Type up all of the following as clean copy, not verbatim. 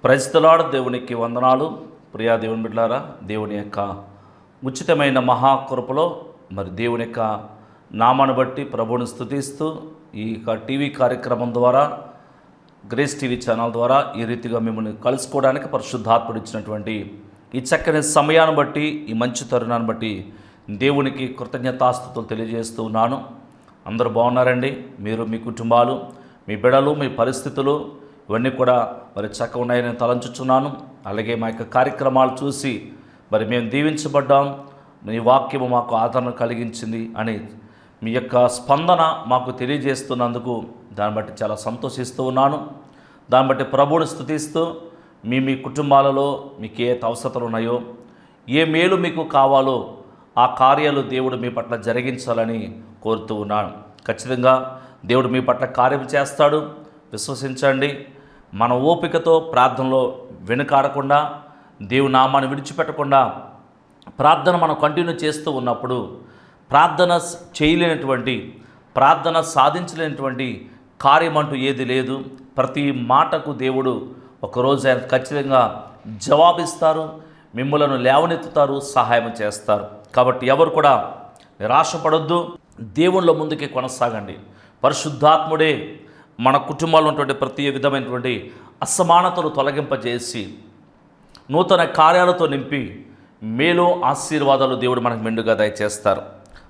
Praise the lord. దేవునికి వందనాలు. ప్రియా దేవుని బిడ్డలారా, దేవుని యొక్క ఉచితమైన మహాకృపలో మరి దేవుని యొక్క నామాన్ని బట్టి ప్రభువుని స్తుతిస్తూ ఈ టీవీ కార్యక్రమం ద్వారా, గ్రేస్ టీవీ ఛానల్ ద్వారా ఈ రీతిగా మిమ్మల్ని కలుసుకోవడానికి పరిశుద్ధాత్ముడు ఇచ్చినటువంటి ఈ చక్కని సమయాన్ని బట్టి, ఈ మంచి తరుణాన్ని బట్టి దేవునికి కృతజ్ఞతాస్తుతులు తెలియజేస్తూ ఉన్నాను. అందరూ బాగున్నారండి? మీరు, మీ కుటుంబాలు, మీ బిడ్డలు, మీ పరిస్థితులు ఇవన్నీ కూడా మరి చక్కగా ఉన్నాయని తలంచుచున్నాను. అలాగే మా యొక్క కార్యక్రమాలు చూసి మరి మేము దీవించబడ్డాం, మీ వాక్యము మాకు ఆదరణ కలిగించింది అని మీ యొక్క స్పందన మాకు తెలియజేస్తున్నందుకు దాన్ని బట్టి చాలా సంతోషిస్తూ ఉన్నాను. దాన్ని బట్టి ప్రభువుని స్తుతిస్తూ మీ కుటుంబాలలో మీకు ఏ అవసరతలు ఉన్నాయో, ఏ మేలు మీకు కావాలో ఆ కార్యాలు దేవుడు మీ పట్ల జరిగించాలని కోరుతూ ఉన్నాను. ఖచ్చితంగా దేవుడు మీ పట్ల కార్యం చేస్తాడు, విశ్వసించండి. మన ఓపికతో ప్రార్థనలో వెనుకాడకుండా, దేవుని నామాన్ని విడిచిపెట్టకుండా ప్రార్థన మనం కంటిన్యూ చేస్తూ ఉన్నప్పుడు ప్రార్థన చేయలేనటువంటి, ప్రార్థన సాధించలేనటువంటి కార్యం అంటూ ఏది లేదు. ప్రతి మాటకు దేవుడు ఒకరోజు ఆయన ఖచ్చితంగా జవాబిస్తారు, మిమ్మలను లేవనెత్తుతారు, సహాయం చేస్తారు. కాబట్టి ఎవరు కూడా నిరాశపడొద్దు, దేవుళ్ళ ముందుకి కొనసాగండి. పరిశుద్ధాత్ముడే మన కుటుంబాల్లో ఉన్నటువంటి ప్రతి విధమైనటువంటి అసమానతలు తొలగింపజేసి నూతన కార్యాలతో నింపి మేలు ఆశీర్వాదాలు దేవుడు మనకు మెండుగా దయచేస్తారు.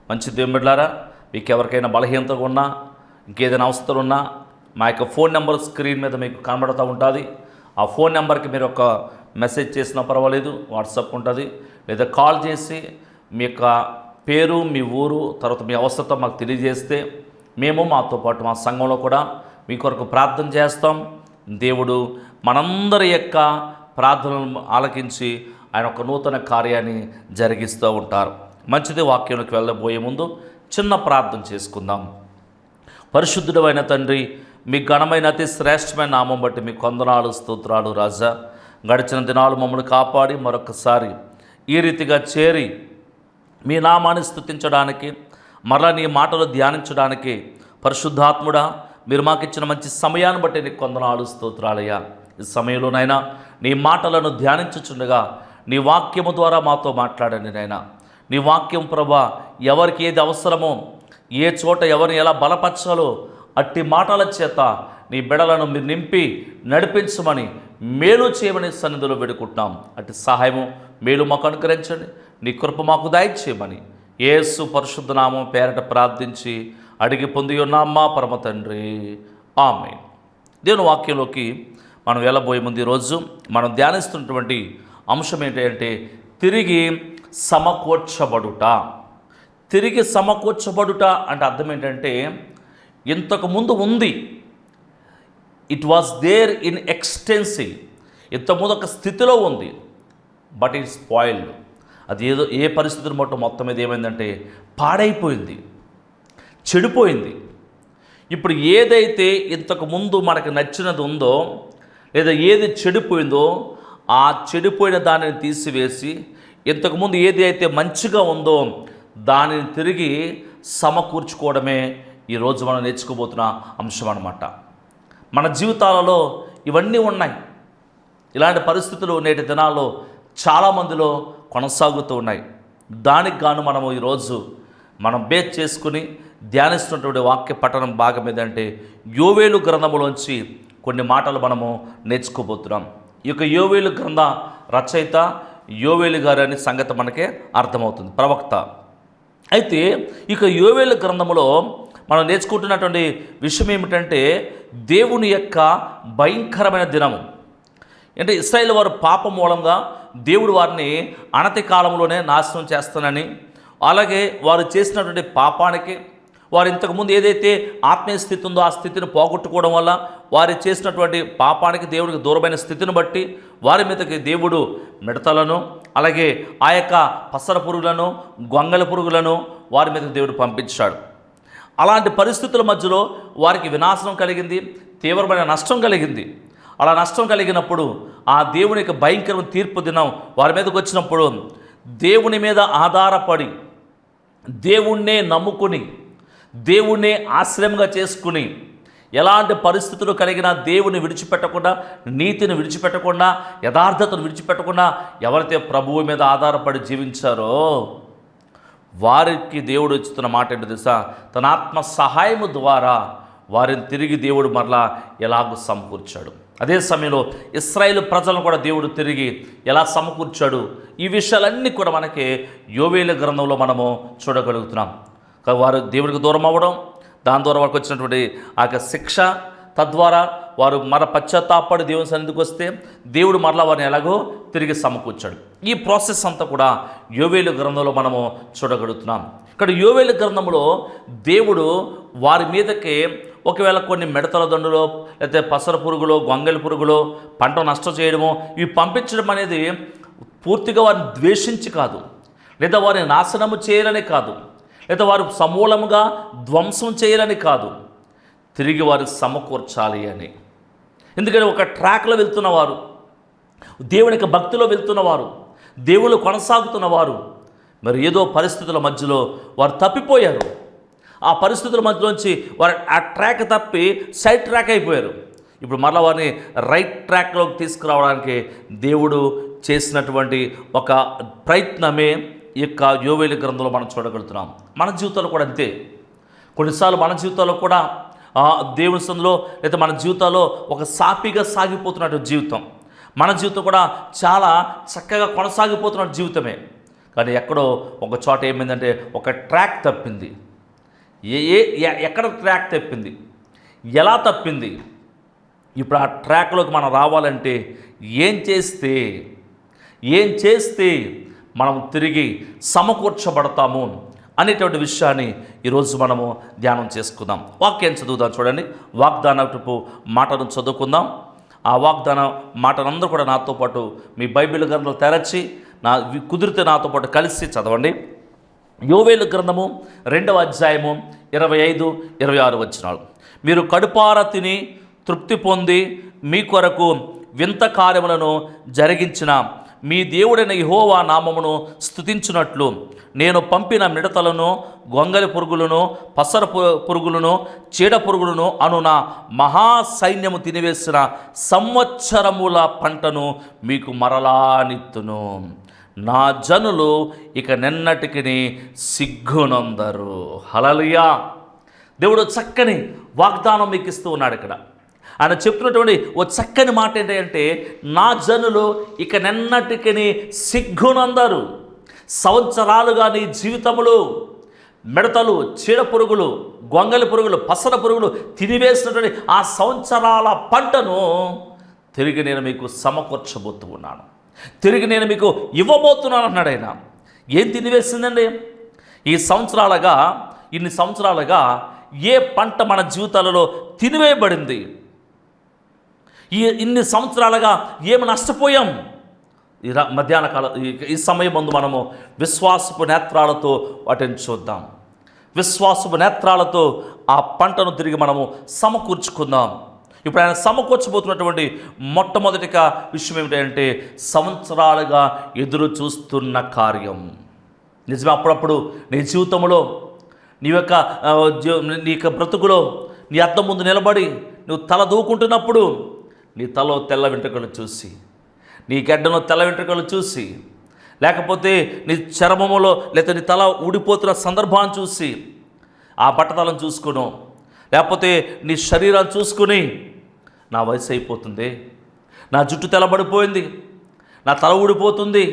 మంచి దేవుని బిడ్డలారా, మీకు ఎవరికైనా బలహీనతగా ఉన్నా, ఇంకేదైనా అవసరాలు ఉన్నా మా యొక్క ఫోన్ నెంబర్ స్క్రీన్ మీద మీకు కనబడుతూ ఉంటుంది. ఆ ఫోన్ నెంబర్కి మీరు ఒక మెసేజ్ చేసినా పర్వాలేదు, వాట్సాప్ ఉంటుంది, లేదా కాల్ చేసి మీ యొక్క పేరు, మీ ఊరు, తర్వాత మీ అవసరత మాకు తెలియజేస్తే మేము మాతో పాటు మా సంఘంలో కూడా మీ కొరకు ప్రార్థన చేస్తాం. దేవుడు మనందరి యొక్క ప్రార్థనలను ఆలకించి ఆయన ఒక నూతన కార్యాన్ని జరిగిస్తూ ఉంటారు. మంచిది. వాక్యంలోకి వెళ్ళబోయే ముందు చిన్న ప్రార్థన చేసుకుందాం. పరిశుద్ధుడైన తండ్రి, మీ ఘనమైన అతి శ్రేష్టమైన నామం బట్టి మీ వందనాలు, స్తోత్రాలు రాజా. గడిచిన దినాలు మమ్మల్ని కాపాడి మరొకసారి ఈ రీతిగా చేరి మీ నామాన్ని స్తుతించడానికి, మరలా నీ మాటలు ధ్యానించడానికి పరిశుద్ధాత్ముడా మీరు మాకు ఇచ్చిన మంచి సమయాన్ని బట్టి నీకు వందనాలు, స్తోత్రాలయ్యా. ఈ సమయంలోనైనా నీ మాటలను ధ్యానించుచుండగా నీ వాక్యము ద్వారా మాతో మాట్లాడండి నాయనా. నీ వాక్యం ప్రభా ఎవరికి ఏది అవసరమో, ఏ చోట ఎవరిని ఎలా బలపరచాలో అట్టి మాటల చేత నీ బిడలను మీరు నింపి నడిపించమని, మేలు చేయమని సన్నిధిలో వేడుకుంటున్నాం. అట్టి సహాయము, మేలు మాకు అనుగ్రహించండి, నీ కృప మాకు దయచేయమని యేసు పరిశుద్ధ నామం పేరట ప్రార్థించి అడిగి పొంది ఉన్నాం మా పరమ తండ్రి, ఆమేన్. దేవుని వాక్యంలోకి మనం వెళ్ళబోయే ముందు ఈరోజు మనం ధ్యానిస్తున్నటువంటి అంశం ఏంటంటే తిరిగి సమకూర్చబడుట. తిరిగి సమకూర్చబడుట అంటే అర్థం ఏంటంటే ఇంతకుముందు ఉంది, it was there in extensive, ఇంతకుముందు ఒక స్థితిలో ఉంది, బట్ ఇట్ స్పాయిల్డ్. అది ఏ పరిస్థితులు మొత్తం మీద ఏమైందంటే పాడైపోయింది, చెడిపోయింది. ఇప్పుడు ఏదైతే ఇంతకుముందు మనకు నచ్చినది ఉందో, లేదా ఏది చెడిపోయిందో ఆ చెడిపోయిన దానిని తీసివేసి ఇంతకుముందు ఏది అయితే మంచిగా ఉందో దానిని తిరిగి సమకూర్చుకోవడమే ఈరోజు మనం నేర్చుకోబోతున్న అంశం అన్నమాట. మన జీవితాలలో ఇవన్నీ ఉన్నాయి. ఇలాంటి పరిస్థితులు నేటి దినాల్లో చాలామందిలో కొనసాగుతూ ఉన్నాయి. దానికి గాను మనము ఈరోజు మనం బేస్ చేసుకుని ధ్యానిస్తున్నటువంటి వాక్య పఠనం భాగం ఏదంటే యోవేలు గ్రంథములోంచి కొన్ని మాటలు మనము నేర్చుకోబోతున్నాం. ఈ యొక్క యోవేలు గ్రంథ రచయిత యోవేలు గారు అనే సంగతి మనకే అర్థమవుతుంది, ప్రవక్త. అయితే ఇక యోవేలు గ్రంథములో మనం నేర్చుకుంటున్నటువంటి విషయం ఏమిటంటే దేవుని యొక్క భయంకరమైన దినము. అంటే ఇశ్రాయేలు వారు పాపం మూలంగా దేవుడు వారిని అనతి కాలంలోనే నాశనం చేస్తానని, అలాగే వారు చేసినటువంటి పాపానికి, వారు ఇంతకుముందు ఏదైతే ఆత్మీయ స్థితి ఉందో ఆ స్థితిని పోగొట్టుకోవడం వల్ల వారు చేసినటువంటి పాపానికి, దేవుడికి దూరమైన స్థితిని బట్టి వారి మీదకి దేవుడు మిడతలను, అలాగే ఆ యొక్క పసర పురుగులను, గొంగళి పురుగులను వారి మీదకి దేవుడు పంపించాడు. అలాంటి పరిస్థితుల మధ్యలో వారికి వినాశనం కలిగింది, తీవ్రమైన నష్టం కలిగింది. అలా నష్టం కలిగినప్పుడు ఆ దేవుని యొక్క భయంకరమైన తీర్పు దినం వారి మీదకి వచ్చినప్పుడు దేవుని మీద ఆధారపడి, దేవుణ్ణే నమ్ముకుని, దేవుణ్ణే ఆశ్రయంగా చేసుకుని ఎలాంటి పరిస్థితులు కలిగినా దేవుని విడిచిపెట్టకుండా, నీతిని విడిచిపెట్టకుండా, యథార్థతను విడిచిపెట్టకుండా ఎవరైతే ప్రభువు మీద ఆధారపడి జీవించారో వారికి దేవుడు ఇస్తున్న మాట ఏంటో తెలుసా? తన ఆత్మ సహాయము ద్వారా వారిని తిరిగి దేవుడు మరలా ఎలాగో సమకూర్చాడు. అదే సమయంలో ఇశ్రాయేలు ప్రజలను కూడా దేవుడు తిరిగి ఎలా సమకూర్చాడు, ఈ విషయాలన్నీ కూడా మనకి యోవేలు గ్రంథంలో మనము చూడగలుగుతున్నాం. వారు దేవుడికి దూరం అవ్వడం, దాని ద్వారా వారికి వచ్చినటువంటి ఆ యొక్క శిక్ష, తద్వారా వారు మన పశ్చాత్తాపడి దేవుని సన్నిధికి వస్తే దేవుడు మరలా వారిని ఎలాగో తిరిగి సమకూర్చాడు. ఈ ప్రాసెస్ అంతా కూడా యోవేలు గ్రంథంలో మనము చూడగలుగుతున్నాం. ఇక్కడ యోవేలు గ్రంథంలో దేవుడు వారి మీదకి ఒకవేళ కొన్ని మిడతల దండులో, లేకపోతే పసర పురుగులో, గొంగళి పురుగులో, పంట నష్టం చేయడమో ఇవి పంపించడం అనేది పూర్తిగా వారిని ద్వేషించి కాదు, లేదా వారిని నాశనము చేయాలని కాదు, లేదా వారు సమూలముగా ధ్వంసం చేయాలని కాదు, తిరిగి వారు సమకూర్చాలి అని. ఎందుకంటే ఒక ట్రాక్లో వెళ్తున్నవారు, దేవునికి భక్తిలో వెళ్తున్నవారు, దేవుళ్ళు కొనసాగుతున్నవారు మరి ఏదో పరిస్థితుల మధ్యలో వారు తప్పిపోయారు. ఆ పరిస్థితుల మధ్యలోంచి వారు ఆ ట్రాక్ తప్పి సైడ్ ట్రాక్ అయిపోయారు. ఇప్పుడు మరలా వారిని రైట్ ట్రాక్లోకి తీసుకురావడానికి దేవుడు చేసినటువంటి ఒక ప్రయత్నమే ఈ యొక్క యోవేలు గ్రంథంలో మనం చూడగలుగుతున్నాం. మన జీవితాలు కూడా అంతే. కొన్నిసార్లు మన జీవితాల్లో కూడా దేవుని సందులో లేదా మన జీవితాల్లో ఒక సాపిగా సాగిపోతున్నటువంటి జీవితం, మన జీవితం కూడా చాలా చక్కగా కొనసాగిపోతున్న జీవితమే. కానీ ఎక్కడో ఒక చోట ఏమైందంటే ఒక ట్రాక్ తప్పింది. ఎక్కడ ట్రాక్ తప్పింది, ఎలా తప్పింది? ఇప్పుడు ఆ ట్రాక్లోకి మనం రావాలంటే ఏం చేస్తే మనం తిరిగి సమకూర్చబడతాము అనేటువంటి విషయాన్ని ఈరోజు మనము ధ్యానం చేసుకుందాం. వాక్యాన్ని చదువుదాం. చూడండి, వాగ్దానపు మాటను చదువుకుందాం. ఆ వాగ్దాన మాటనందరూ కూడా నాతో పాటు మీ బైబిల్ గ్రంథాలు తెరచి కుదిరితే నాతో పాటు కలిసి చదవండి. యోవేలు గ్రంథము 2వ అధ్యాయము 25-26 వచనాలు. మీరు కడుపార తిని తృప్తి పొంది మీ కొరకు వింత కార్యములను జరిగించిన మీ దేవుడైన యెహోవా నామమును స్తుతించున్నట్లు నేను పంపిన మిడతలను, గొంగలి పురుగులను, పసర పురుగులను, చీడ పురుగులను అను నా మహాసైన్యము తినివేసిన సంవత్సరముల పంటను మీకు మరలా నిత్తును. నా జనులు ఇక నిన్నటికి సిగ్గునందరు. హల్లెలూయా. దేవుడు చక్కని వాగ్దానం మీకు ఇస్తూ ఉన్నాడు. ఇక్కడ ఆయన చెప్తున్నటువంటి ఓ చక్కని మాట ఏంటంటే, నా జనులు ఇక నిన్నటికి సిగ్గునందరు. సంవత్సరాలుగా నీ జీవితములు మిడతలు, చీడ పురుగులు, గొంగలి పురుగులు, పసర పురుగులు తినివేసినటువంటి ఆ సంవత్సరాల పంటను తిరిగి నేను మీకు సమకూర్చబోతూ ఉన్నాను, తిరిగి నేను మీకు ఇవ్వబోతున్నాను అన్నాడు ఆయన. ఏం తినివేసిందండి? ఇన్ని సంవత్సరాలుగా ఏ పంట మన జీవితాలలో తినివేయబడింది? ఇన్ని సంవత్సరాలుగా ఏమి నష్టపోయాం? మధ్యాహ్న కాలం ఈ సమయం ముందు మనము విశ్వాసపు నేత్రాలతో వాటిని చూద్దాం. విశ్వాసపు నేత్రాలతో ఆ పంటను తిరిగి మనము సమకూర్చుకుందాం. ఇప్పుడు ఆయన సమకూర్చబోతున్నటువంటి మొట్టమొదటిగా విషయం ఏమిటంటే, సంవత్సరాలుగా ఎదురు చూస్తున్న కార్యం. నిజమే, అప్పుడప్పుడు నీ జీవితంలో నీ యొక్క బ్రతుకులో నీ అద్దం ముందు నిలబడి నువ్వు తల దూకుంటున్నప్పుడు నీ తలలో తెల్ల వెంట్రుకలు చూసి, నీ గడ్డను తెల్ల వెంట్రుకలు చూసి, లేకపోతే నీ చర్మములో లేకపోతే నీ తల ఊడిపోతున్న సందర్భాన్ని చూసి ఆ బట్టతలను చూసుకును, లేకపోతే నీ శరీరాన్ని చూసుకుని నా వయసు అయిపోతుంది, నా జుట్టు తెల్లబడిపోయింది, నా తల ఊడిపోతుంది,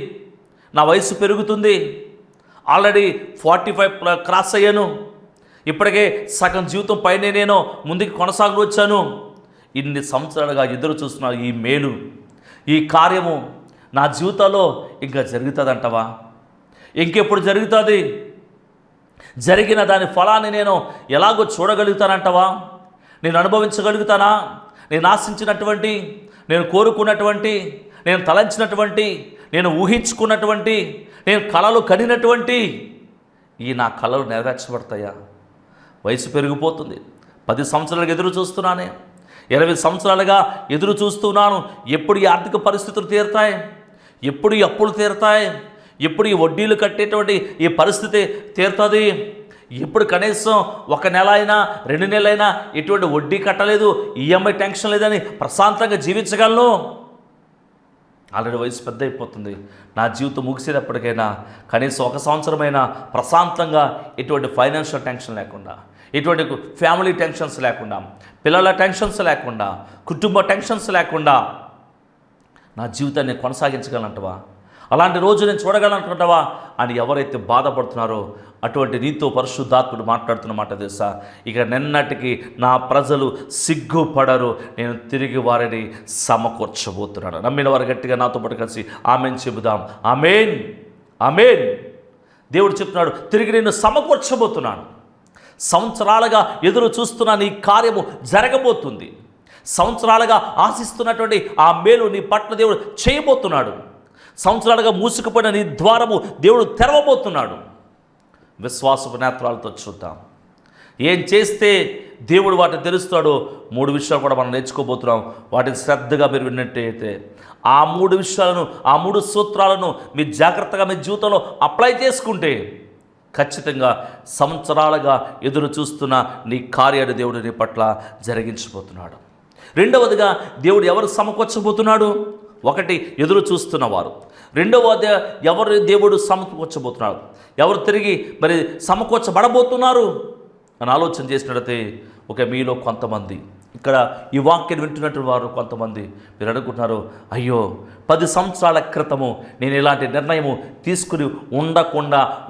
నా వయసు పెరుగుతుంది, ఆల్రెడీ 45 క్రాస్ అయ్యాను, ఇప్పటికే సగం జీవితం పైనే నేను ముందుకు కొనసాగి వచ్చాను, ఇన్ని సంవత్సరాలుగా ఎదురు చూస్తున్న ఈ మేలు, ఈ కార్యము నా జీవితంలో ఇంకా జరుగుతుందంటవా? ఇంకెప్పుడు జరుగుతుంది? జరిగిన దాని ఫలాన్ని నేను ఎలాగో చూడగలుగుతానంటవా? నేను అనుభవించగలుగుతానా? నేను ఆశించినటువంటి, నేను కోరుకున్నటువంటి, నేను తలంచినటువంటి, నేను ఊహించుకున్నటువంటి, నేను కలలు కడినటువంటి నా కలలు నెరవేర్చబడతాయా? వయసు పెరిగిపోతుంది. 10 సంవత్సరాలుగా ఎదురు చూస్తున్నానే, 20 సంవత్సరాలుగా ఎదురు చూస్తున్నాను. ఎప్పుడు ఈ ఆర్థిక పరిస్థితులు తీరుతాయి? ఎప్పుడు ఈ అప్పులు తీరుతాయి? ఎప్పుడు ఈ వడ్డీలు కట్టేటువంటి ఈ పరిస్థితి తీరుతుంది? ఇప్పుడు కనీసం 1 నెల అయినా 2 నెలలైనా ఎటువంటి వడ్డీ కట్టలేదు, ఈఎంఐ టెన్షన్ లేదని ప్రశాంతంగా జీవించగలను. ఆల్రెడీ వయసు పెద్ద అయిపోతుంది, నా జీవితం ముగిసేటప్పటికైనా కనీసం 1 సంవత్సరమైనా ప్రశాంతంగా ఎటువంటి ఫైనాన్షియల్ టెన్షన్ లేకుండా, ఎటువంటి ఫ్యామిలీ టెన్షన్స్ లేకుండా, పిల్లల టెన్షన్స్ లేకుండా, కుటుంబ టెన్షన్స్ లేకుండా నా జీవితాన్ని కొనసాగించగలంటవా? అలాంటి రోజు నేను చూడగలనుకుంటావా అని ఎవరైతే బాధపడుతున్నారో అటువంటి నీతో పరిశుద్ధాత్ముడు మాట్లాడుతున్న మాట తెలుసా? ఇక నిన్నటికి నా ప్రజలు సిగ్గుపడరు, నేను తిరిగి వారిని సమకూర్చబోతున్నాను. నమ్మిన వారు గట్టిగా నాతో పాటు కలిసి ఆమెన్ చెబుదాం. Amen, amen. దేవుడు చెప్తున్నాడు, తిరిగి నేను సమకూర్చబోతున్నాను. సంవత్సరాలుగా ఎదురు చూస్తున్న నీ కార్యము జరగబోతుంది. సంవత్సరాలుగా ఆశిస్తున్నటువంటి ఆ మేలు నీ పట్ల దేవుడు చేయబోతున్నాడు. సంవత్సరాలుగా మూసుకుపోయిన నీ ద్వారము దేవుడు తెరవబోతున్నాడు. విశ్వాసపు నేత్రాలతో చూద్దాం. ఏం చేస్తే దేవుడు వాటిని తెలుస్తాడో 3 విషయాలు కూడా మనం నేర్చుకోబోతున్నాం. వాటిని శ్రద్ధగా మీరు విన్నట్టయితే ఆ 3 విషయాలను, ఆ 3 సూత్రాలను మీరు జాగ్రత్తగా మీ జీవితంలో అప్లై చేసుకుంటే ఖచ్చితంగా సంవత్సరాలుగా ఎదురు చూస్తున్న నీ కార్యాన్ని దేవుడు నీ పట్ల జరిగించబోతున్నాడు. రెండవదిగా దేవుడు ఎవరు సమకూర్చబోతున్నాడు? 1 ఎదురు చూస్తున్నవారు. రెండవది ఎవరు దేవుడు సమకూర్చబోతున్నాడు, ఎవరు తిరిగి మరి సమకూర్చబడబోతున్నారు అని ఆలోచన చేసినట్లయితే మీలో కొంతమంది, ఇక్కడ ఈ వాక్యాన్ని వింటున్నట్టు వారు కొంతమంది మీరు అనుకుంటున్నారు, అయ్యో 10 సంవత్సరాల క్రితము నేను ఇలాంటి నిర్ణయము తీసుకుని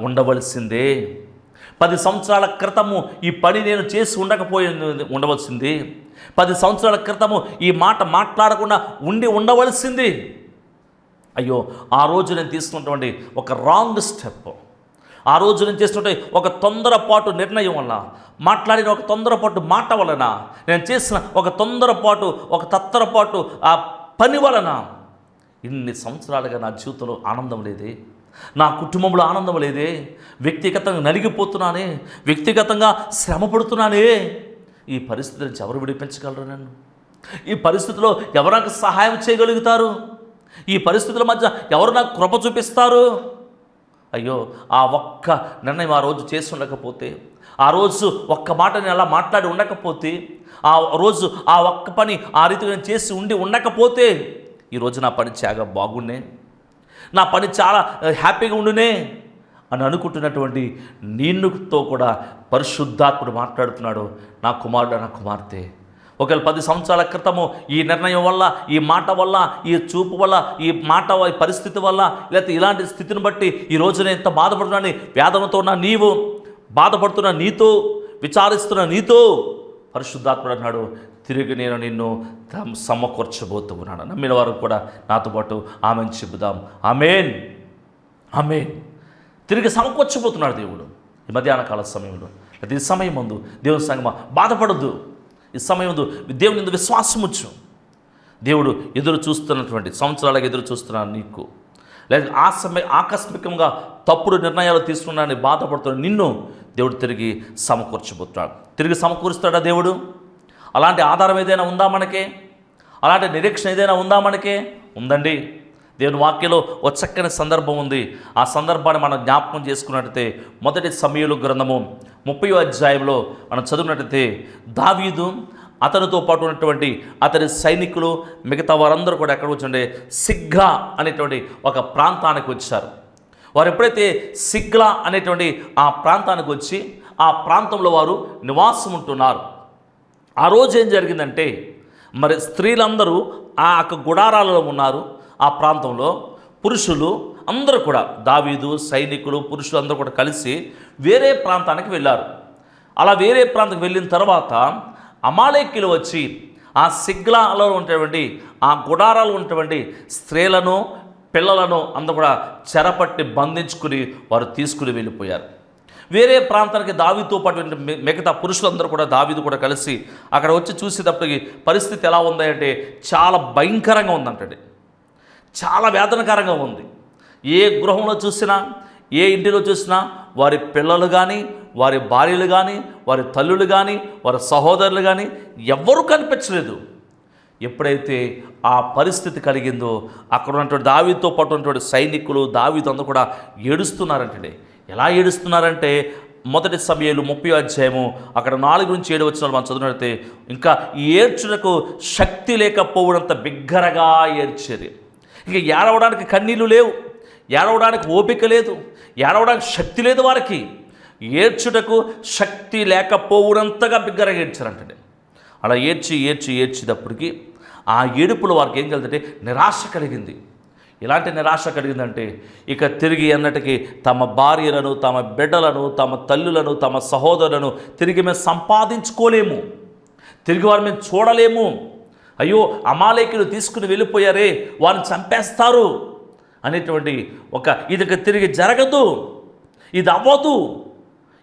ఉండవలసిందే. 10 సంవత్సరాల క్రితము ఈ పని నేను చేసి ఉండవలసింది. 10 సంవత్సరాల క్రితము ఈ మాట మాట్లాడకుండా ఉండవలసింది. అయ్యో, ఆ రోజు నేను తీసుకున్నటువంటి ఒక రాంగ్ స్టెప్, ఆ రోజు నేను చేసినటువంటి ఒక తొందరపాటు నిర్ణయం వల్ల, మాట్లాడిన ఒక తొందరపాటు మాట వలన, నేను చేసిన ఒక తొందరపాటు, ఒక తత్తరపాటు ఆ పని వలన ఇన్ని సంవత్సరాలుగా నా జీవితంలో ఆనందం లేదే, నా కుటుంబంలో ఆనందం లేదే, వ్యక్తిగతంగా నలిగిపోతున్నానే, వ్యక్తిగతంగా శ్రమ పడుతున్నానే. ఈ పరిస్థితి నుంచి ఎవరు విడిపించగలరు నన్ను? ఈ పరిస్థితిలో ఎవరు నాకు సహాయం చేయగలుగుతారు? ఈ పరిస్థితుల మధ్య ఎవరు నాకు కృప చూపిస్తారు? అయ్యో, ఆ ఒక్క నిర్ణయం ఆ రోజు చేసి ఉండకపోతే, ఆ రోజు ఒక్క మాట నేను అలా మాట్లాడి ఉండకపోతే, ఆ రోజు ఆ ఒక్క పని ఆ రీతిగా నేను చేసి ఉండకపోతే ఈరోజు నా పని చాలా బాగుండే, నా పని చాలా హ్యాపీగా ఉండునే అని అనుకుంటున్నటువంటి నిన్నుతో కూడా పరిశుద్ధాత్ముడు మాట్లాడుతున్నాడు. నా కుమారుడు, నా కుమార్తె, ఒకవేళ 10 సంవత్సరాల క్రితము ఈ నిర్ణయం వల్ల, ఈ మాట వల్ల, ఈ చూపు వల్ల, ఈ మాట ఈ పరిస్థితి వల్ల, లేకపోతే ఇలాంటి స్థితిని బట్టి ఈ రోజు నేను ఎంత బాధపడుతున్నాను, వేదనతో ఉన్న నీవు, బాధపడుతున్న నీతో, విచారిస్తున్న నీతో పరిశుద్ధాత్ముడు అన్నాడు, తిరిగి నేను నిన్ను సమకూర్చబోతున్నాను. నమ్మిన వారు కూడా నాతో పాటు ఆమెన్ చెబుదాం. Amen, amen. తిరిగి సమకూర్చబోతున్నాడు దేవుడు. ఈ మధ్యాహ్న కాల సమయంలో, ఈ సమయం ముందు దేవుని సంగమా బాధపడద్దు. ఈ సమయం ముందు దేవుని ముందు విశ్వాసం ఉంచు. దేవుడు ఎదురు చూస్తున్నటువంటి సంవత్సరాలకు ఎదురు చూస్తున్నాను నీకు, లేదా ఆకస్మికంగా తప్పుడు నిర్ణయాలు తీసుకున్నానని బాధపడుతున్న నిన్ను దేవుడు తిరిగి సమకూర్చబోతున్నాడు. తిరిగి సమకూరుస్తాడా దేవుడు? అలాంటి ఆధారం ఏదైనా ఉందా మనకే? అలాంటి నిరీక్షణ ఏదైనా ఉందా మనకే? ఉందండి. దేవుని వాక్యంలో ఒక చక్కని సందర్భం ఉంది. ఆ సందర్భాన్ని మనం జ్ఞాపకం చేసుకున్నట్టయితే 1 సమూయేలు గ్రంథము 30వ అధ్యాయంలో మనం చదివినట్టయితే, దావీదు అతనితో పాటు ఉన్నటువంటి అతని సైనికులు మిగతా వారందరూ కూడా ఎక్కడ వచ్చండి, సిగ్లా అనేటువంటి ఒక ప్రాంతానికి వచ్చారు. వారు ఎప్పుడైతే సిగ్లా అనేటువంటి ఆ ప్రాంతానికి వచ్చి ఆ ప్రాంతంలో వారు నివాసం ఉంటున్నారు. ఆ రోజు ఏం జరిగిందంటే, మరి స్త్రీలందరూ ఆ గుడారాలలో ఉన్నారు. ఆ ప్రాంతంలో పురుషులు అందరూ కూడా, దావీదు సైనికులు పురుషులు అందరూ కూడా కలిసి వేరే ప్రాంతానికి వెళ్ళారు. అలా వేరే ప్రాంతానికి వెళ్ళిన తర్వాత అమాలేకీయులు వచ్చి ఆ సిగ్లాలో ఉన్నటువంటి ఆ గుడారాలు ఉన్నటువంటి స్త్రీలను పిల్లలను అందరూ కూడా చెరపట్టి బంధించుకుని వారు తీసుకుని వెళ్ళిపోయారు. వేరే ప్రాంతానికి దావీదుతో పాటు మిగతా పురుషులందరూ కూడా, దావీదు కూడా కలిసి అక్కడ వచ్చి చూసేటప్పటికి పరిస్థితి ఎలా ఉందంటే చాలా భయంకరంగా ఉందంటండి. చాలా వేదనకరంగా ఉంది. ఏ గృహంలో చూసినా, ఏ ఇంటిలో చూసినా వారి పిల్లలు కానీ, వారి భార్యలు కానీ, వారి తల్లులు కానీ, వారి సహోదరులు కానీ ఎవ్వరూ కనిపించలేదు. ఎప్పుడైతే ఆ పరిస్థితి కలిగిందో అక్కడ ఉన్నటువంటి దావీదుతో పాటు ఉన్నటువంటి సైనికులు, దావీదు అందరూ కూడా ఏడుస్తున్నారంటే, ఎలా ఏడుస్తున్నారంటే మొదటి సమయాలు 30 అధ్యాయము అక్కడ 4-7 వచనాలు మనం చదివినట్లయితే, ఇంకా ఏడ్చుటకు శక్తి లేకపోవడంత బిగ్గరగా ఏడ్చేది. ఇక ఏడవడానికి కన్నీళ్ళు లేవు, ఏడవడానికి ఓపిక లేదు, ఏడవడానికి శక్తి లేదు వారికి. ఏడ్చుటకు శక్తి లేకపోవడంతగా బిగ్గరగా ఏడ్చారంటే, అలా ఏడ్చేటప్పటికి ఆ ఏడుపులో వారికి ఏం కలిగిందంటే నిరాశ కలిగింది. ఇలాంటి నిరాశ కలిగిందంటే ఇక తిరిగి అన్నటికీ తమ భార్యలను, తమ బిడ్డలను, తమ తల్లులను, తమ సహోదరులను తిరిగి మేము సంపాదించుకోలేము, తిరిగి వారిని మేము చూడలేము. అయ్యో, అమాలేకులు తీసుకుని వెళ్ళిపోయారే, వారిని చంపేస్తారు అనేటువంటి ఇది తిరిగి జరగదు, ఇది అవ్వదు,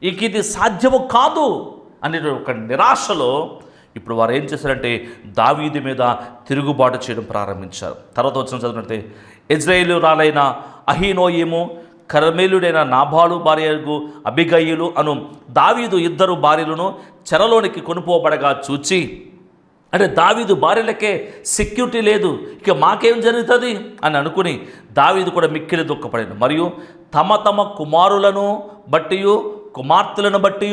ఇది సాధ్యము కాదు అనేటువంటి ఒక నిరాశలో ఇప్పుడు వారు ఏం చేశారంటే దావీదు మీద తిరుగుబాటు చేయడం ప్రారంభించారు. తర్వాత వచ్చిన చదివినట్టే, ఇజ్రాయేలురాలైన అహీనోయము, కర్మేలుడైన నాబాలు భార్యకు అబిగయీలు అను దావీదు 2 భార్యలను చెరలోనికి కొనుపోబడగా చూచి, అంటే దావీదు భార్యలకే సెక్యూరిటీ లేదు, ఇక మాకేం జరుగుతుంది అని అనుకుని దావీదు కూడా మిక్కిలి దుఃఖపడాడు. మరియు తమ కుమారులను బట్టి కుమార్తెలను బట్టి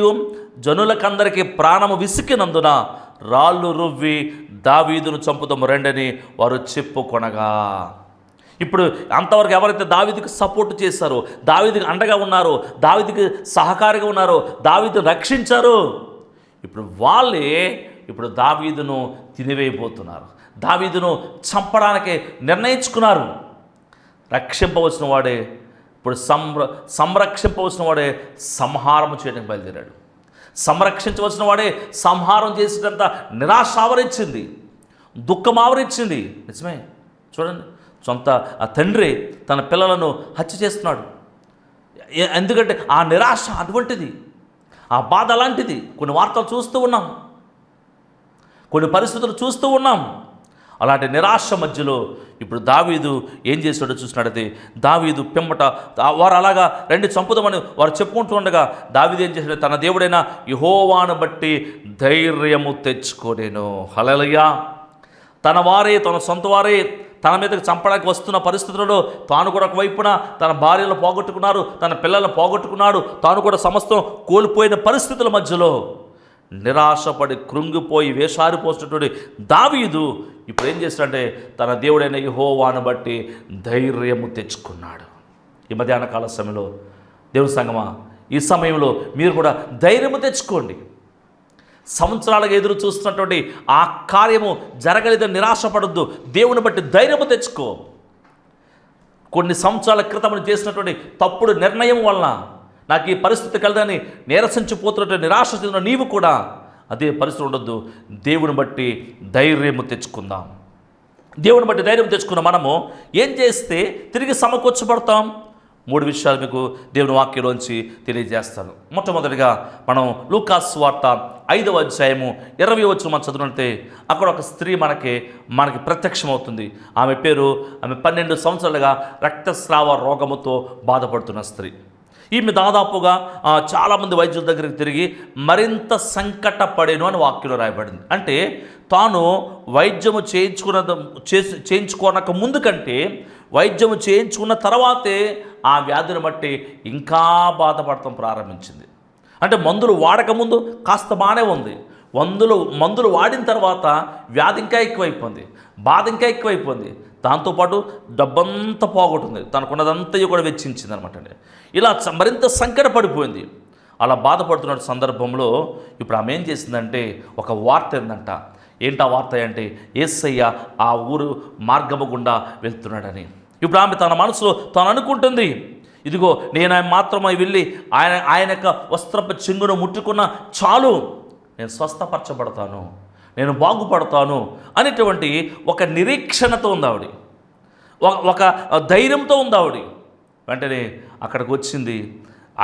జనులకందరికీ ప్రాణము విసికినందున రాళ్ళు రువ్వి దావీదును చంపుదాము రెండని వారు చెప్పుకొనగా. ఇప్పుడు అంతవరకు ఎవరైతే దావీదుకి సపోర్ట్ చేశారో, దావీదుకి అండగా ఉన్నారో, దావీదుకి సహకారిగా ఉన్నారో, దావీదును రక్షించారో, ఇప్పుడు వాళ్ళే ఇప్పుడు దావీదును తినివేయబోతున్నారు, దావీదును చంపడానికి నిర్ణయించుకున్నారు. రక్షింపవలసిన వాడే ఇప్పుడు సంరక్షింపవలసిన వాడే సంహారం చేయడానికి బయలుదేరాడు. సంరక్షించవలసిన వాడే సంహారం చేసేటంత నిరాశ ఆవరించింది, దుఃఖం ఆవరించింది. నిజమే, చూడండి, సొంత ఆ తండ్రి తన పిల్లలను హత్య చేస్తున్నాడు. ఎందుకంటే ఆ నిరాశ అటువంటిది, ఆ బాధ అలాంటిది. కొన్ని వార్తలు చూస్తూ ఉన్నాం, కొన్ని పరిస్థితులు చూస్తూ ఉన్నాం. అలాంటి నిరాశ మధ్యలో ఇప్పుడు దావీదు ఏం చేశాడో చూసినట్టయితే, దావీదు పిమ్మట వారు అలాగా రెండు చంపుదామని వారు చెప్పుకుంటూ ఉండగా దావీదు ఏం చేశాడు, తన దేవుడైన యెహోవాను బట్టి ధైర్యము తెచ్చుకోనేను. హల్లెలూయా. తన వారే, తన సొంత వారే తన మీదకి చంపడానికి వస్తున్న పరిస్థితులలో తాను కూడా ఒకవైపున తన భార్యలు పోగొట్టుకున్నారు, తన పిల్లలను పోగొట్టుకున్నాడు, తాను కూడా సమస్తం కోల్పోయిన పరిస్థితుల మధ్యలో నిరాశపడి కృంగిపోయి వేషారిపోసినటువంటి దావీదు ఇప్పుడు ఏం చేస్తాడంటే తన దేవుడైన యెహోవాను బట్టి ధైర్యము తెచ్చుకున్నాడు. ఈ మధ్యాహ్న కాల సమయంలో దేవుని సంగమా, ఈ సమయంలో మీరు కూడా ధైర్యము తెచ్చుకోండి. సంవత్సరాలుగా ఎదురు చూస్తున్నటువంటి ఆ కార్యము జరగలేదని నిరాశపడద్దు, దేవుని బట్టి ధైర్యము తెచ్చుకో. కొన్ని సంవత్సరాల క్రితం చేసినటువంటి తప్పుడు నిర్ణయం వలన నాకు ఈ పరిస్థితి కలదని నీరసించిపోతున్నట్టు నిరాశ చెందిన నీవు కూడా అదే పరిస్థితి ఉండొద్దు. దేవుని బట్టి ధైర్యము తెచ్చుకుందాం. దేవుని బట్టి ధైర్యం తెచ్చుకున్న మనము ఏం చేస్తే తిరిగి సమకూర్చబడతాం? 3 విషయాలు మీకు దేవుని వాక్యంలోంచి తెలియజేస్తాను. మొట్టమొదటిగా మనం లూకాసు సువార్త 5వ అధ్యాయము 20వ వచనం మనం చదివితే అక్కడ ఒక స్త్రీ మనకి ప్రత్యక్షమవుతుంది. ఆమె 12 సంవత్సరాలుగా రక్తస్రావ రోగముతో బాధపడుతున్న స్త్రీ. ఈమె దాదాపుగా చాలామంది వైద్యుల దగ్గరికి తిరిగి మరింత సంకటపడేను అని వాక్యంలో రాయబడింది. అంటే తాను వైద్యము చేయించుకోనక ముందు కంటే వైద్యము చేయించుకున్న తర్వాతే ఆ వ్యాధిని బట్టి ఇంకా బాధపడటం ప్రారంభించింది. అంటే మందులు వాడకముందు కాస్త బాగానే ఉంది, మందులు వాడిన తర్వాత వ్యాధి ఇంకా ఎక్కువైపోయింది, బాధ ఇంకా ఎక్కువైపోయింది, దాంతోపాటు డబ్బంతా పోగొట్టింది, తనకున్నదంతా కూడా వెచ్చించింది అనమాట అండి. ఇలా మరింత సంకటపడిపోయింది. అలా బాధపడుతున్న సందర్భంలో ఇప్పుడు ఆమె ఏం చేసిందంటే ఒక వార్త ఏందంట. ఏంటా వార్త అంటే యేసయ్య ఆ ఊరు మార్గము గుండా వెళ్తున్నాడని. ఇప్పుడు ఆమె తన మనసులో తాను అనుకుంటుంది, ఇదిగో నేను ఆయన మాత్రమే వెళ్ళి ఆయన యొక్క వస్త్రపు చెంగును ముట్టుకున్న చాలు, నేను స్వస్థపరచబడతాను, నేను బాగుపడతాను అనేటువంటి ఒక నిరీక్షణతో ఉంది ఆవిడ, ఒక ధైర్యంతో ఉంది ఆవిడ. వెంటనే అక్కడికి వచ్చింది,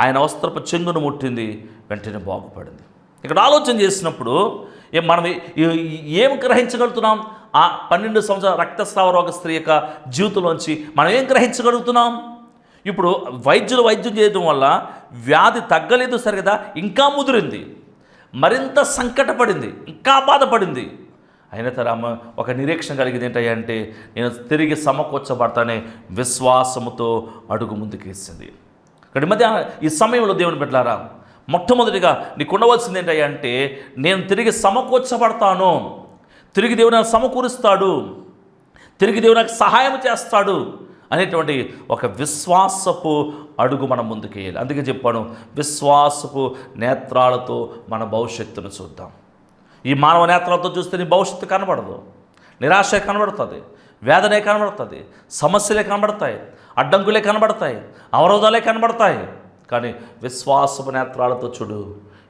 ఆయన వస్త్రపు చెంగును ముట్టింది, వెంటనే బాగుపడింది. ఇక్కడ ఆలోచన చేసినప్పుడు మనం ఏం గ్రహించగలుగుతున్నాం? ఆ 12 సంవత్సరాల రక్తస్రావ రోగ స్త్రీ యొక్క జీవితంలోంచి మనం ఏం గ్రహించగలుగుతున్నాం? ఇప్పుడు వైద్యం చేయడం వల్ల వ్యాధి తగ్గలేదు సరే కదా, ఇంకా ముదిరింది, మరింత సంకటపడింది, ఇంకా బాధపడింది. అయినా సరే ఆమె ఒక నిరీక్షణ కలిగింది. ఏంటంటే నేను తిరిగి సమకూర్చబడతానే విశ్వాసముతో అడుగు ముందుకేసింది. ఇక్కడ మధ్య ఈ సమయంలో దేవుని బిడ్డలారా, మొట్టమొదటిగా నీకు ఉండవలసింది ఏంటంటే, నేను తిరిగి సమకూర్చబడతాను, తిరిగి దేవుడు నాకు సమకూరుస్తాడు, తిరిగి దేవుడు నాకు సహాయం చేస్తాడు అనేటువంటి ఒక విశ్వాసపు అడుగు మనం ముందుకేయాలి. అందుకే చెప్పాను, విశ్వాసపు నేత్రాలతో మన భవిష్యత్తును చూద్దాం. ఈ మానవ నేత్రాలతో చూస్తే నీ భవిష్యత్తు కనబడదు. నిరాశ కనబడుతుంది, వేదనే కనబడుతుంది, సమస్యలే కనబడతాయి, అడ్డంకులే కనబడతాయి, అవరోధాలే కనబడతాయి. కానీ విశ్వాసపు నేత్రాలతో చూడు,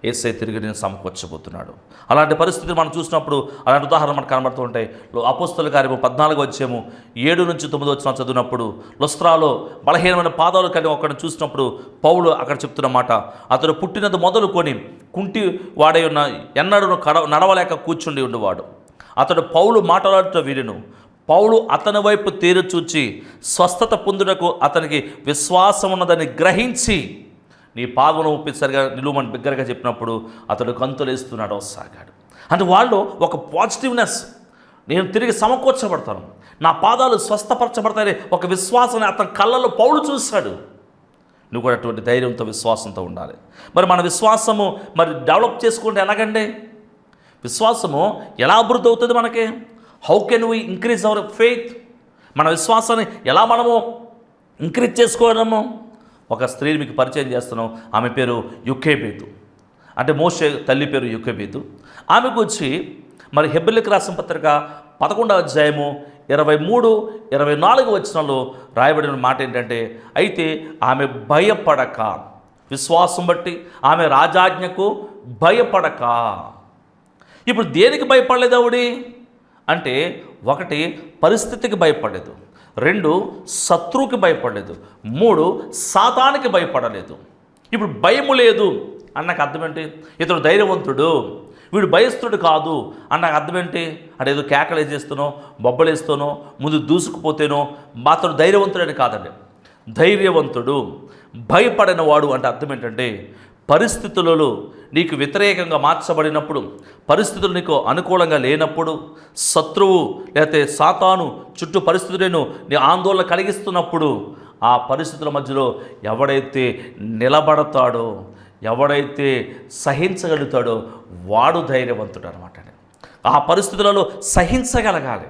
యేసయ్య తిరిగి నేను సమకూర్చబోతున్నాడు. అలాంటి పరిస్థితులు మనం చూసినప్పుడు అలాంటి ఉదాహరణ మనకు కనబడుతూ ఉంటాయి. అపోస్తలుల కార్యము 14:7-9 చదివినప్పుడు లుస్త్రాలో బలహీనమైన పాదాలు కలిగి ఒకరిని చూసినప్పుడు పౌలు అక్కడ చెప్తున్న మాట, అతడు పుట్టినది మొదలుకొని కుంటి వాడై ఉన్న ఎన్నడూ నడవలేక కూర్చుండి ఉండేవాడు. అతడు పౌలు మాట్లాడుతూ వీరును. పౌలు అతని వైపు తేరు చూచి స్వస్థత పొందుటకు అతనికి విశ్వాసం ఉన్నదని గ్రహించి నీ పాదమును ఊపి సరిగా నిలువమని బిగ్గరగా చెప్పినప్పుడు అతడు గంతులేస్తున్నాడు సాగాడు. అంటే వాళ్ళు ఒక పాజిటివ్నెస్, నేను తిరిగి సమకూర్చబడతాను, నా పాదాలు స్వస్థపరచబడతాయని ఒక విశ్వాసాన్ని అతని కళ్ళలో పౌలు చూశాడు. నువ్వు కూడా అటువంటి ధైర్యంతో విశ్వాసంతో ఉండాలి. మరి మన విశ్వాసము మరి డెవలప్ చేసుకుంటే ఎలాగండి? విశ్వాసము ఎలా అభివృద్ధి అవుతుంది మనకి? How can we increase our faith? మన విశ్వాసాన్ని ఎలా మనము ఇంక్రీజ్ చేసుకోవడము? ఒక స్త్రీని మీకు పరిచయం చేస్తున్నాం. ఆమె పేరు యోకెబెదు, అంటే మోషే తల్లి పేరు యోకెబెదు. ఆమెకు వచ్చి మరి హెబ్రీయులకు రాసిన పత్రిక 11:23-24 రాయబడిన మాట ఏంటంటే, అయితే ఆమె భయపడక, విశ్వాసం బట్టి ఆమె రాజాజ్ఞకు భయపడక. ఇప్పుడు దేనికి భయపడలేదు ఆవిడి అంటే, ఒకటి పరిస్థితికి భయపడలేదు, 2 శత్రువుకి భయపడలేదు, 3 సాతానికి భయపడలేదు. ఇప్పుడు భయము లేదు అన్నకు అర్థం ఏంటి? ఇతడు ధైర్యవంతుడు, వీడు భయస్తుడు కాదు అన్నకు అర్థం ఏంటి? అంటే ఏదో కేకలు వేసేస్తానో బొబ్బలేస్తానో ముందు దూసుకుపోతేనో అతడు ధైర్యవంతుడని కాదండి. ధైర్యవంతుడు, భయపడిన వాడు అంటే అర్థం ఏంటంటే, పరిస్థితులలో నీకు వ్యతిరేకంగా మార్చబడినప్పుడు, పరిస్థితులు నీకు అనుకూలంగా లేనప్పుడు, శత్రువు లేకపోతే సాతాను చుట్టూ పరిస్థితులను నీ ఆందోళన కలిగిస్తున్నప్పుడు, ఆ పరిస్థితుల మధ్యలో ఎవడైతే నిలబడతాడో, ఎవడైతే సహించగలుగుతాడో వాడు ధైర్యవంతుడు అనమాట. ఆ పరిస్థితులలో సహించగలగాలి,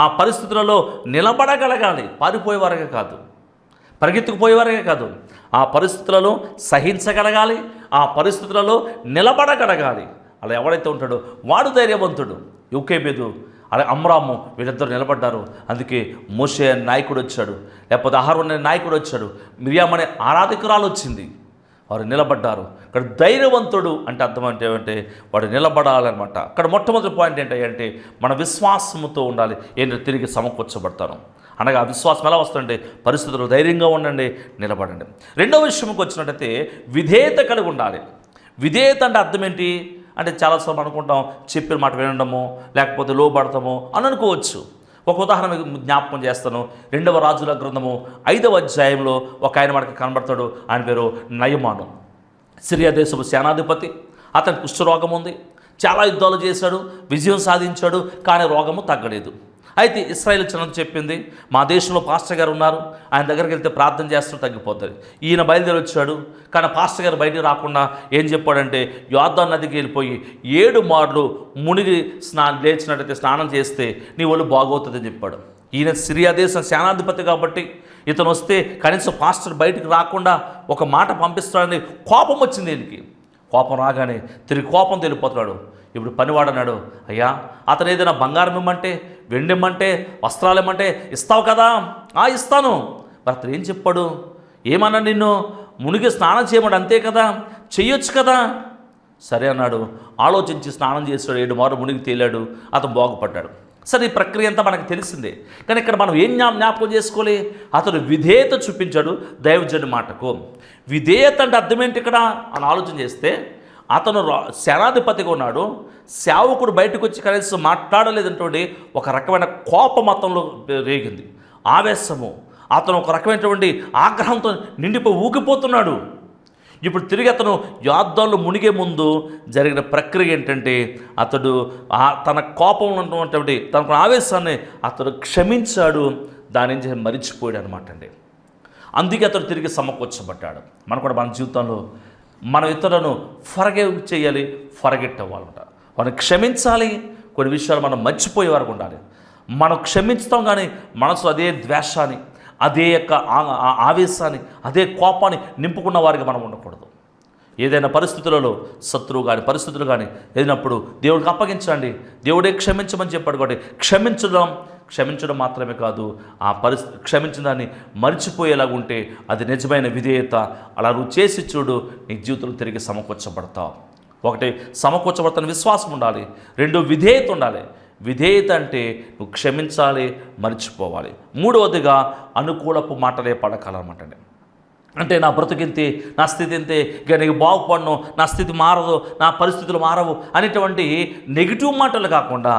ఆ పరిస్థితులలో నిలబడగలగాలి. పారిపోయేవారుగా కాదు, పరిగెత్తుకుపోయేవారుగా కాదు, ఆ పరిస్థితులలో సహించగలగాలి, ఆ పరిస్థితులలో నిలబడగలగాలి. అలా ఎవడైతే ఉంటాడో వాడు ధైర్యవంతుడు. యోకెబెదు అలా అమ్రాము వీళ్ళిద్దరు నిలబడ్డారు. అందుకే మోషే నాయకుడు వచ్చాడు, లేకపోతే అహరోను అనే నాయకుడు వచ్చాడు, మిరియాము అనే ఆరాధకురాలు వచ్చింది. వారు నిలబడ్డారు. ఇక్కడ ధైర్యవంతుడు అంటే అర్థం అంటే వాడు నిలబడాలన్నమాట. అక్కడ మొట్టమొదటి పాయింట్ ఏంటంటే, మన విశ్వాసముతో ఉండాలి. ఏంటంటే తిరిగి సమకూర్చబడతాను అనగా ఆ విశ్వాసం ఎలా వస్తుందంటే, పరిస్థితులు ధైర్యంగా ఉండండి, నిలబడండి. రెండవ విషయంకి వచ్చినట్టయితే విధేయత కలిగి ఉండాలి. విధేయత అంటే అర్థం ఏంటి అంటే, చాలాసార్లు అనుకుంటాం చెప్పిన మాట వినడము లేకపోతే లోబడతాము అని అనుకోవచ్చు. ఒక ఉదాహరణ మీకు జ్ఞాపకం చేస్తాను. 2వ రాజుల గ్రంథము 5వ అధ్యాయంలో ఒక ఆయన మనకి కనబడతాడు. ఆయన పేరు నయమాను, సిరియా దేశపు సేనాధిపతి. అతనికి కుష్ఠరోగం ఉంది, చాలా యుద్ధాలు చేశాడు, విజయం సాధించాడు, కానీ రోగము తగ్గలేదు. అయితే ఇశ్రాయేలు జనం చెప్పింది, మా దేశంలో పాస్టర్ గారు ఉన్నారు, ఆయన దగ్గరికి వెళ్తే ప్రార్థన చేస్తూ తగ్గిపోతుంది. ఈయన బయలుదేరి వచ్చాడు, కానీ పాస్టర్ గారు బయటికి రాకుండా ఏం చెప్పాడంటే, యోర్దాను నదికి వెళ్ళిపోయి 7 మార్లు మునిగి లేచినట్టయితే స్నానం చేస్తే నీ ఒళ్ళు బాగవుతుందని చెప్పాడు. ఈయన సిరియా దేశం సేనాధిపతి కాబట్టి ఇతను వస్తే కనీసం పాస్టర్ బయటికి రాకుండా ఒక మాట పంపిస్తాడని కోపం వచ్చింది ఈయనకి. కోపం రాగానే తిరిగి కోపం తెలిపోతున్నాడు. ఇప్పుడు పనివాడు అన్నాడు, అయ్యా అతను ఏదైనా బంగారం ఇమ్మంటే, వెండి ఇమ్మంటే, వస్త్రాలు ఇమ్మంటే ఇస్తావు కదా? ఇస్తాను. మరి అతను ఏం చెప్పాడు? ఏమన్నా నిన్ను మునిగి స్నానం చేయమడు, అంతే కదా, చెయ్యొచ్చు కదా. సరే అన్నాడు. ఆలోచించి స్నానం చేశాడు, 7 మార్లు మునిగి తేలాడు, అతను బాగుపడ్డాడు. సరే, ఈ ప్రక్రియ అంతా మనకు తెలిసిందే. కానీ ఇక్కడ మనం ఏం జ్ఞాపకం చేసుకోవాలి? అతను విధేయత చూపించాడు దైవజనుడి మాటకు. విధేయత అంటే అర్థం ఏంటి ఇక్కడ అని ఆలోచన చేస్తే, అతను సేనాధిపతిగా ఉన్నాడు, సేవకుడు బయటకు వచ్చి కనీసం మాట్లాడలేదంటే ఒక రకమైన కోపం అతనిలో రేగింది, ఆవేశము. అతను ఒక రకమైనటువంటి ఆగ్రహంతో నిండిపోయి ఊగిపోతున్నాడు. ఇప్పుడు తిరిగి అతను యుద్ధాల్లో మునిగే ముందు జరిగిన ప్రక్రియ ఏంటంటే, అతడు తన కోపంలో ఉన్నటువంటి తన ఆవేశాన్ని అతడు క్షమించాడు, దాని నుంచి మరిచిపోయాడు అనమాట అండి. అందుకే అతడు తిరిగి సమకూర్చబడ్డాడు. మనం కూడా మన జీవితంలో మనం ఇతరులను ఫర్గివ్ చేయాలి, ఫర్గెట్ అవ్వాలంట. వారిని క్షమించాలి, కొన్ని విషయాలు మనం మర్చిపోయే వరకు ఉండాలి. మనం క్షమించుతాం కానీ మనసు అదే ద్వేషాన్ని, అదే యొక్క ఆవేశాన్ని, అదే కోపాన్ని నింపుకున్న వారికి మనం ఉండకూడదు. ఏదైనా పరిస్థితులలో శత్రువు కానీ పరిస్థితులు కానీ ఏదైనప్పుడు దేవుడికి అప్పగించండి. దేవుడే క్షమించమని చెప్పాడు కాబట్టి క్షమించడం మాత్రమే కాదు, ఆ క్షమించిన దాన్ని మర్చిపోయేలాగా ఉంటే అది నిజమైన విధేయత. అలా నువ్వు చేసి చూడు, నీ జీవితంలో తిరిగి సమకూర్చబడతావు. ఒకటి, సమకూర్చబడతాను విశ్వాసం ఉండాలి. రెండు, విధేయత ఉండాలి. విధేయత అంటే నువ్వు క్షమించాలి, మర్చిపోవాలి. మూడవదిగా అనుకూలపు మాటలే పడకాలన్నమాట. అంటే నా బ్రతుకింతే, నా స్థితి ఇంతే, ఇక నీకు బాగుపడను, నా స్థితి మారదు, నా పరిస్థితులు మారవు అనేటువంటి నెగిటివ్ మాటలు కాకుండా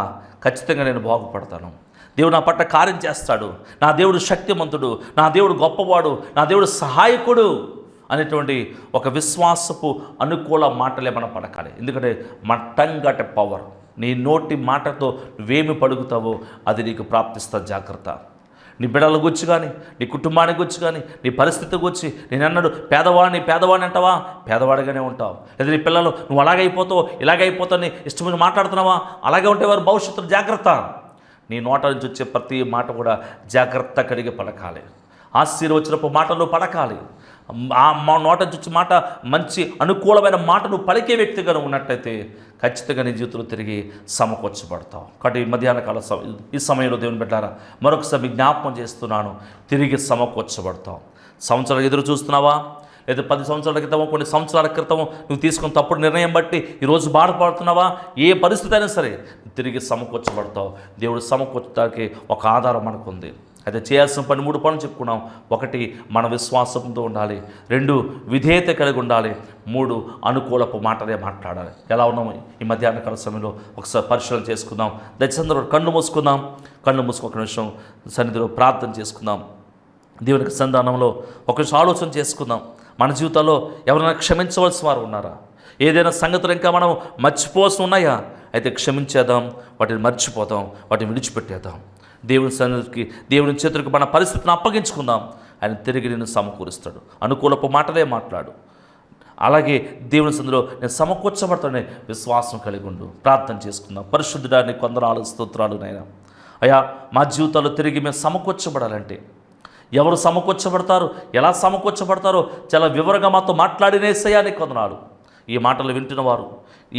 ఖచ్చితంగా నేను బాగుపడతాను, దేవుడు నా పట్ల కార్యం చేస్తాడు, నా దేవుడు శక్తిమంతుడు, నా దేవుడు గొప్పవాడు, నా దేవుడు సహాయకుడు అనేటువంటి ఒక విశ్వాసపు అనుకూల మాటలే మనం పడకాలి. ఎందుకంటే మన టంగ్ అట్ పవర్. నీ నోటి మాటతో నువ్వేమి పలుకుతావో అది నీకు ప్రాప్తిస్తుంది. జాగ్రత్త. నీ బిడ్డల గురించి కానీ, నీ కుటుంబానికి గురించి కానీ, నీ పరిస్థితి గురించి నేను అన్నాడు పేదవాడిని అంటావా, పేదవాడిగానే ఉంటావు. లేదా నీ పిల్లలు నువ్వు అలాగైపోతావు, ఇలాగైపోతావు నీ ఇష్టమైన మాట్లాడుతున్నావా, అలాగే ఉంటే వారు భవిష్యత్తులో జాగ్రత్త. నీ నోట నుంచి వచ్చే ప్రతి మాట కూడా జాగ్రత్త కలిగి పలకాలి. ఆశీర్వచనపు మాటలు పలకాలి. ఆ నోట నుంచి వచ్చే మాట మంచి అనుకూలమైన మాట నువ్వు పలికే వ్యక్తిగా ఉన్నట్టయితే ఖచ్చితంగా నీ జీవితంలో తిరిగి సమకూర్చబడతావు. కాబట్టి మధ్యాహ్న కాల ఈ సమయంలో దేవుని బిడ్డలారా మరొకసారి జ్ఞాపకం చేస్తున్నాను, తిరిగి సమకూర్చబడతావు. సంవత్సరాలు ఎదురు చూస్తున్నావా, లేదా 10 సంవత్సరాల క్రితమో కొన్ని సంవత్సరాల క్రితమో నువ్వు తీసుకున్న తప్పుడు నిర్ణయం బట్టి ఈరోజు బాధపడుతున్నావా, ఏ పరిస్థితి అయినా సరే తిరిగి సమకూర్చబడతావు. దేవుడు సమకూర్చడానికి ఒక ఆధారం మనకుంది. అయితే చేయాల్సిన 3 పనులు చెప్పుకున్నాం. 1, మన విశ్వాసంతో ఉండాలి. 2, విధేయత కలిగి ఉండాలి. 3, అనుకూలపు మాటలే మాట్లాడాలి. ఎలా ఉన్నాము ఈ మధ్యాహ్న కాల సమయంలో ఒకసారి పరిశీలన చేసుకుందాం. దయచేసి కళ్ళు మూసుకుందాం. కళ్ళు మూసుకు ఒక నిమిషం సన్నిధిలో ప్రార్థన చేసుకుందాం. దేవునికి సంధానంలో ఒక నిమిషం ఆలోచన చేసుకుందాం. మన జీవితాల్లో ఎవరైనా క్షమించవలసిన వారు ఉన్నారా? ఏదైనా సంగతులు ఇంకా మనం మర్చిపోవాల్సి ఉన్నాయా? అయితే క్షమించేద్దాం, వాటిని మర్చిపోతాం, వాటిని విడిచిపెట్టేద్దాం. దేవుని సన్నిధికి, దేవుని చేతులకు మన పరిస్థితిని అప్పగించుకుందాం. ఆయన తిరిగి నిన్ను సమకూరుస్తాడు. అనుకూలపు మాటలే మాట్లాడు. అలాగే దేవుని సన్నిధిలో నేను సమకూర్చబడతాననే విశ్వాసం కలిగి ఉండు. ప్రార్థన చేసుకుందాం. పరిశుద్ధుడా నీకు వందనాలు, స్తోత్రాలు నాయనా. అయ్యా, మా జీవితాల్లో తిరిగి మేము సమకూర్చబడాలంటే ఎవరు సమకూర్చబడతారు, ఎలా సమకూర్చబడతారో చాలా వివరంగా మాతో మాట్లాడినేసయ్యా నీకు వందనాలు. ఈ మాటలు వింటున్నవారు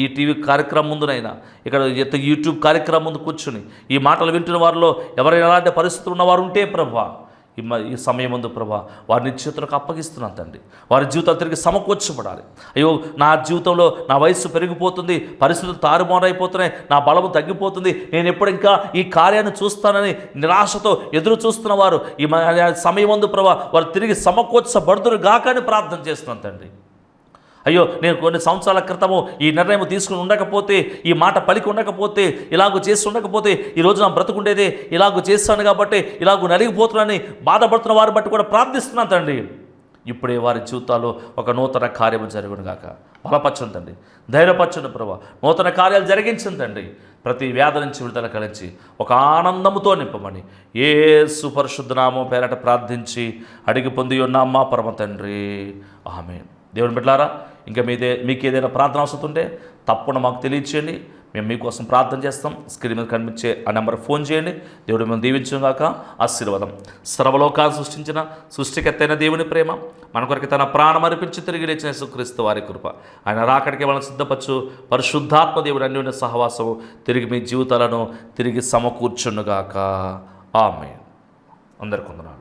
ఈ టీవీ కార్యక్రమం ముందునైనా, ఇక్కడ యూట్యూబ్ కార్యక్రమం ముందు కూర్చుని ఈ మాటలు వింటున్న వారిలో ఎవరైనా ఎలాంటి పరిస్థితులు ఉన్నవారు ఉంటే ప్రభా, ఈ సమయం ముందు ప్రభా వారిని చేతులకు అప్పగిస్తున్నాను తండ్రి. వారి జీవితాలు తిరిగి సమకూర్చబడాలి. అయ్యో, నా జీవితంలో నా వయస్సు పెరిగిపోతుంది, పరిస్థితులు తారుమారైపోతున్నాయి, నా బలము తగ్గిపోతుంది, నేను ఎప్పుడు ఇంకా ఈ కార్యాన్ని చూస్తానని నిరాశతో ఎదురు చూస్తున్న వారు ఈ సమయం ముందు ప్రభా వారు తిరిగి సమకూర్చబడుదురు గాక అని ప్రార్థన చేస్తున్నాను తండ్రి. అయ్యో, నేను కొన్ని సంవత్సరాల క్రితము ఈ నిర్ణయం తీసుకుని ఉండకపోతే, ఈ మాట పలికి ఉండకపోతే, ఇలాగ చేసి ఉండకపోతే ఈరోజు నా బ్రతుకుండేదే, ఇలాగ చేస్తాను కాబట్టి ఇలాగ నలిగిపోతున్నానని బాధపడుతున్న వారిని బట్టి కూడా ప్రార్థిస్తున్నాను తండ్రి. ఇప్పుడే వారి జీవితాల్లో ఒక నూతన కార్యము జరుగును గాక. బలపరచండి తండ్రి, ధైర్యపరచండి ప్రభా, నూతన కార్యాలు జరిగించండి తండ్రి. ప్రతి వ్యాధి నుంచి విడుదల కలిగించి ఒక ఆనందముతో నింపమని యేసు పరిశుద్ధ నామం పేరట ప్రార్థించి అడిగి పొంది ఉన్నాం మా పరమ తండ్రి. ఆమేన్. దేవుని బిడ్డలారా, ఇంకా మీకు ఏదైనా ప్రార్థన అవసరం ఉంటే తప్పకుండా మాకు తెలియచేయండి. మేము మీకోసం ప్రార్థన చేస్తాం. స్క్రీన్ మీద కనిపించే ఆ నెంబర్ ఫోన్ చేయండి. దేవుడు మేము దీవించును గాక. ఆశీర్వాదం. సర్వలోకాన్ని సృష్టించిన సృష్టికర్తైన దేవుని ప్రేమ, మన కొరకు తన ప్రాణం అర్పించి తిరిగి లేచిన యేసుక్రీస్తు వారి కృప, ఆయన రాకడికి మనం సిద్ధపరచు పరిశుద్ధాత్మ దేవుడు అన్యోన్య సహవాసము తిరిగి మీ జీవితాలను తిరిగి సమకూర్చును గాక. ఆమేన్. అందరికీ వందనాలు.